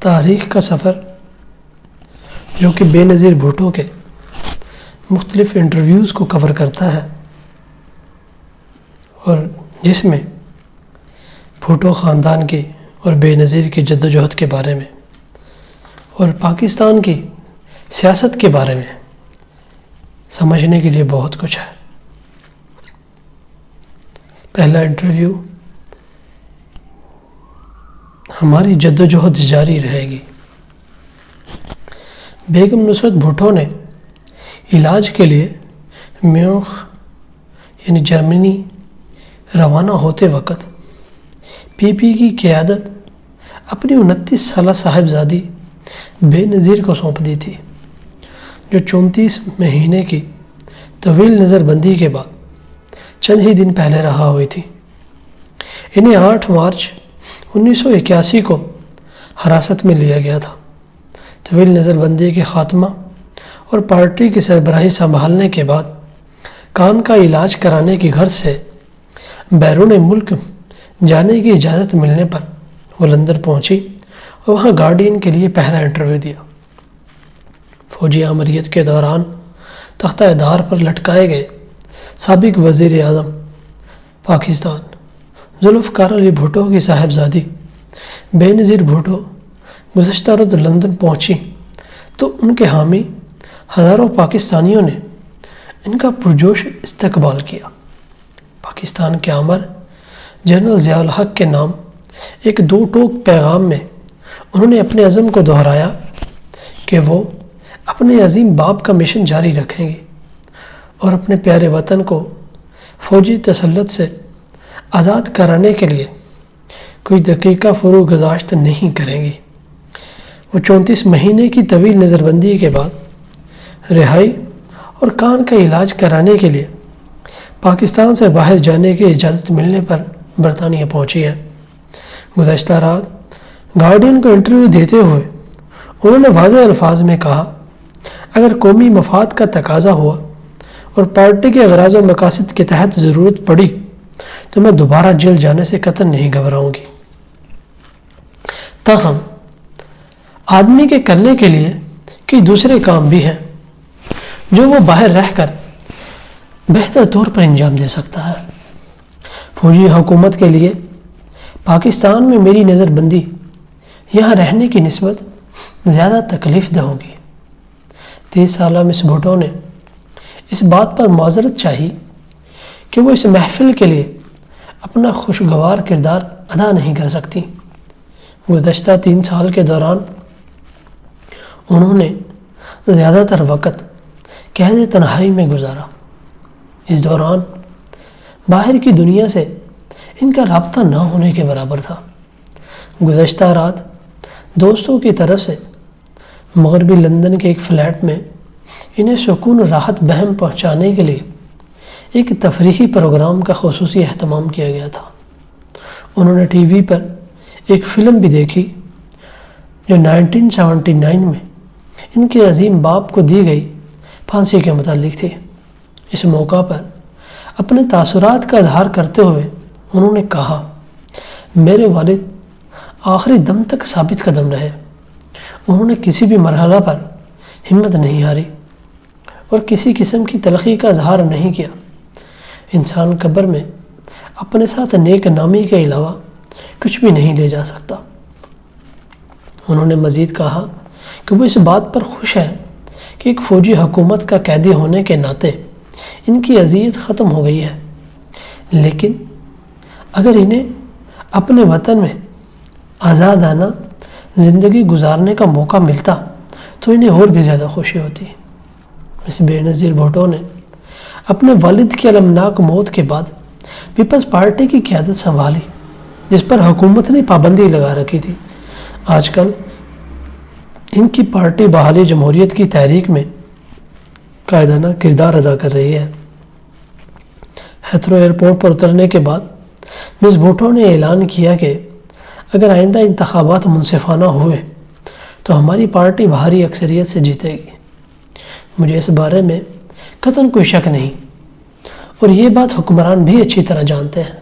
تاریخ کا سفر جو کہ بے نظیر بھٹو کے مختلف انٹرویوز کو کور کرتا ہے اور جس میں بھٹو خاندان کی اور بے نظیر کی جد و جہد کے بارے میں اور پاکستان کی سیاست کے بارے میں سمجھنے کے لیے بہت کچھ ہے۔ پہلا انٹرویو، ہماری جد و جہد جاری رہے گی۔ بیگم نصرت بھٹو نے علاج کے لیے میونخ یعنی جرمنی روانہ ہوتے وقت پی پی کی قیادت اپنی 29 سالہ صاحبزادی بے نظیر کو سونپ دی تھی، جو 34 مہینے کی طویل نظر بندی کے بعد چند ہی دن پہلے رہا ہوئی تھی۔ انہیں 8 مارچ 1981 کو حراست میں لیا گیا تھا۔ طویل نظر بندی کے خاتمہ اور پارٹی کی سربراہی سنبھالنے کے بعد کان کا علاج کرانے کی غرض سے بیرون ملک جانے کی اجازت ملنے پر وہ لندن پہنچی اور وہاں گارڈین کے لیے پہلا انٹرویو دیا۔ فوجی آمریت کے دوران تختہ دار پر لٹکائے گئے سابق وزیر اعظم پاکستان ذوالفقار علی بھٹو کی صاحبزادی بے نظیر بھٹو گزشتہ روز لندن پہنچی تو ان کے حامی ہزاروں پاکستانیوں نے ان کا پرجوش استقبال کیا۔ پاکستان کے آمر جنرل ضیاء الحق کے نام ایک 2 ٹوک پیغام میں انہوں نے اپنے عزم کو دہرایا کہ وہ اپنے عظیم باپ کا مشن جاری رکھیں گے اور اپنے پیارے وطن کو فوجی تسلط سے آزاد کرانے کے لیے کوئی دقیقہ فروغ گذاشت نہیں کریں گی۔ وہ 34 مہینے کی طویل نظر بندی کے بعد رہائی اور کان کا علاج کرانے کے لیے پاکستان سے باہر جانے کی اجازت ملنے پر برطانیہ پہنچی ہے۔ گزشتہ رات گارڈین کو انٹرویو دیتے ہوئے انہوں نے واضح الفاظ میں کہا، اگر قومی مفاد کا تقاضا ہوا اور پارٹی کے اغراض و مقاصد کے تحت ضرورت پڑی تو میں دوبارہ جیل جانے سے قطعاً نہیں گھبراؤں گی۔ تاہم آدمی کے کرنے کے لیے کئی دوسرے کام بھی ہیں جو وہ باہر رہ کر بہتر طور پر انجام دے سکتا ہے۔ فوجی حکومت کے لیے پاکستان میں میری نظر بندی یہاں رہنے کی نسبت زیادہ تکلیف دہ ہوگی۔ 30 سالہ مس بھٹو نے اس بات پر معذرت چاہی کہ وہ اس محفل کے لیے اپنا خوشگوار کردار ادا نہیں کر سکتی۔ گزشتہ 3 سال کے دوران انہوں نے زیادہ تر وقت قید تنہائی میں گزارا۔ اس دوران باہر کی دنیا سے ان کا رابطہ نہ ہونے کے برابر تھا۔ گزشتہ رات دوستوں کی طرف سے مغربی لندن کے ایک فلیٹ میں انہیں سکون راحت بہم پہنچانے کے لیے ایک تفریحی پروگرام کا خصوصی اہتمام کیا گیا تھا۔ انہوں نے ٹی وی پر ایک فلم بھی دیکھی جو 1979 میں ان کے عظیم باپ کو دی گئی پھانسی کے متعلق تھی۔ اس موقع پر اپنے تاثرات کا اظہار کرتے ہوئے انہوں نے کہا، میرے والد آخری دم تک ثابت قدم رہے۔ انہوں نے کسی بھی مرحلہ پر ہمت نہیں ہاری اور کسی قسم کی تلخی کا اظہار نہیں کیا۔ انسان قبر میں اپنے ساتھ نیک نامی کے علاوہ کچھ بھی نہیں لے جا سکتا۔ انہوں نے مزید کہا کہ وہ اس بات پر خوش ہے کہ ایک فوجی حکومت کا قیدی ہونے کے ناطے ان کی اذیت ختم ہو گئی ہے، لیکن اگر انہیں اپنے وطن میں آزادانہ زندگی گزارنے کا موقع ملتا تو انہیں اور بھی زیادہ خوشی ہوتی۔ اس بے نظیر بھٹو نے اپنے والد کی المناک موت کے بعد پیپلز پارٹی کی قیادت سنبھالی، جس پر حکومت نے پابندی لگا رکھی تھی۔ آج کل ان کی پارٹی بحالی جمہوریت کی تحریک میں قائدانہ کردار ادا کر رہی ہے۔ ہیتھرو ایئرپورٹ پر اترنے کے بعد مس بھٹو نے اعلان کیا کہ اگر آئندہ انتخابات منصفانہ ہوئے تو ہماری پارٹی بھاری اکثریت سے جیتے گی۔ مجھے اس بارے میں قطعاً کوئی شک نہیں اور یہ بات حکمران بھی اچھی طرح جانتے ہیں۔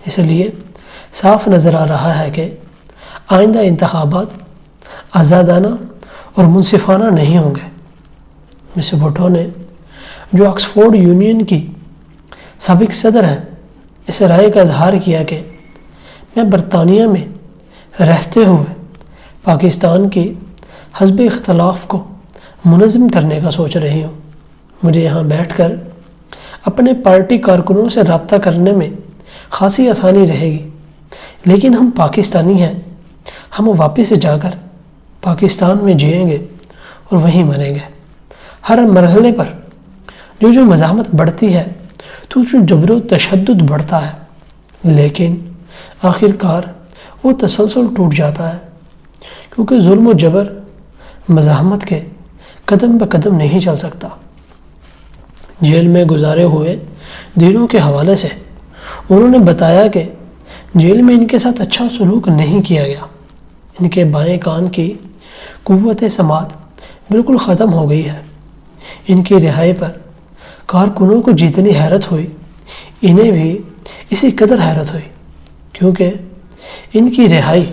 اس لیے صاف نظر آ رہا ہے کہ آئندہ انتخابات آزادانہ اور منصفانہ نہیں ہوں گے۔ مسٹر بھٹو نے، جو آکسفورڈ یونین کی سابق صدر ہیں، اس رائے کا اظہار کیا کہ میں برطانیہ میں رہتے ہوئے پاکستان کی حزب اختلاف کو منظم کرنے کا سوچ رہی ہوں۔ مجھے یہاں بیٹھ کر اپنے پارٹی کارکنوں سے رابطہ کرنے میں خاصی آسانی رہے گی، لیکن ہم پاکستانی ہیں، ہم واپس جا کر پاکستان میں جئیں گے اور وہیں مریں گے۔ ہر مرحلے پر جو مزاحمت بڑھتی ہے تو جو جبر و تشدد بڑھتا ہے، لیکن آخر کار وہ تسلسل ٹوٹ جاتا ہے، کیونکہ ظلم و جبر مزاحمت کے قدم بہ قدم نہیں چل سکتا۔ جیل میں گزارے ہوئے دنوں کے حوالے سے انہوں نے بتایا کہ جیل میں ان کے ساتھ اچھا سلوک نہیں کیا گیا۔ ان کے بائیں کان کی قوت سماعت بالکل ختم ہو گئی ہے۔ ان کی رہائی پر کارکنوں کو جتنی حیرت ہوئی، انہیں بھی اسی قدر حیرت ہوئی، کیونکہ ان کی رہائی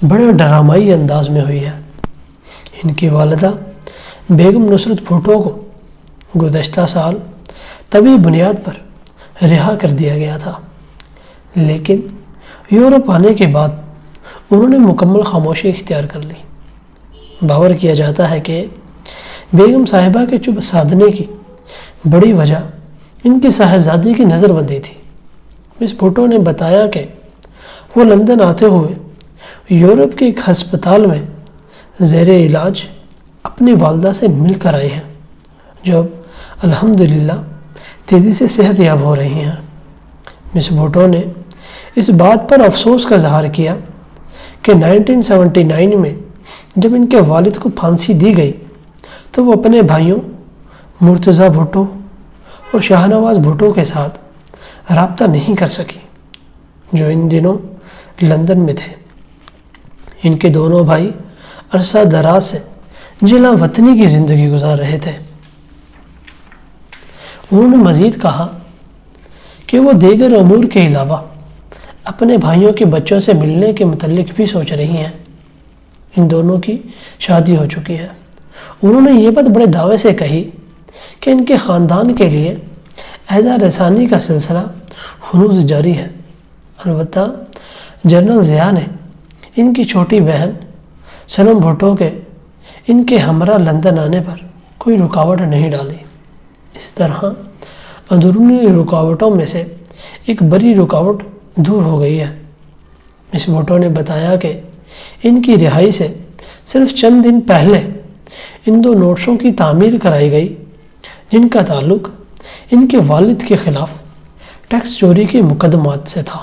بڑے ڈرامائی انداز میں ہوئی ہے۔ ان کی والدہ بیگم نصرت بھٹو کو گزشتہ سال طبی بنیاد پر رہا کر دیا گیا تھا، لیکن یورپ آنے کے بعد انہوں نے مکمل خاموشی اختیار کر لی۔ باور کیا جاتا ہے کہ بیگم صاحبہ کے چپ سادھنے کی بڑی وجہ ان کی صاحبزادی کی نظر بندی تھی۔ مس بھٹو نے بتایا کہ وہ لندن آتے ہوئے یورپ کے ایک ہسپتال میں زیر علاج اپنی والدہ سے مل کر آئے ہیں، جو اب الحمدللہ تیزی سے صحت یاب ہو رہی ہیں۔ مس بھٹو نے اس بات پر افسوس کا اظہار کیا کہ 1979 میں جب ان کے والد کو پھانسی دی گئی تو وہ اپنے بھائیوں مرتضیٰ بھٹو اور شاہ نواز بھٹو کے ساتھ رابطہ نہیں کر سکی، جو ان دنوں لندن میں تھے۔ ان کے دونوں بھائی عرصہ دراز سے جلا وطنی کی زندگی گزار رہے تھے۔ انہوں نے مزید کہا کہ وہ دیگر امور کے علاوہ اپنے بھائیوں کے بچوں سے ملنے کے متعلق بھی سوچ رہی ہیں۔ ان دونوں کی شادی ہو چکی ہے۔ انہوں نے یہ بات بڑے دعوے سے کہی کہ ان کے خاندان کے لیے اعزا رسانی کا سلسلہ ہنوز جاری ہے۔ البتہ جنرل ضیاء نے ان کی چھوٹی بہن صنم بھٹو کے ان کے ہمراہ لندن آنے پر کوئی رکاوٹ نہیں ڈالی۔ اس طرح اندرونی رکاوٹوں میں سے ایک بڑی رکاوٹ دور ہو گئی ہے۔ مس بھٹو نے بتایا کہ ان کی رہائی سے صرف چند دن پہلے ان 2 نوٹسوں کی تعمیر کرائی گئی، جن کا تعلق ان کے والد کے خلاف ٹیکس چوری کے مقدمات سے تھا۔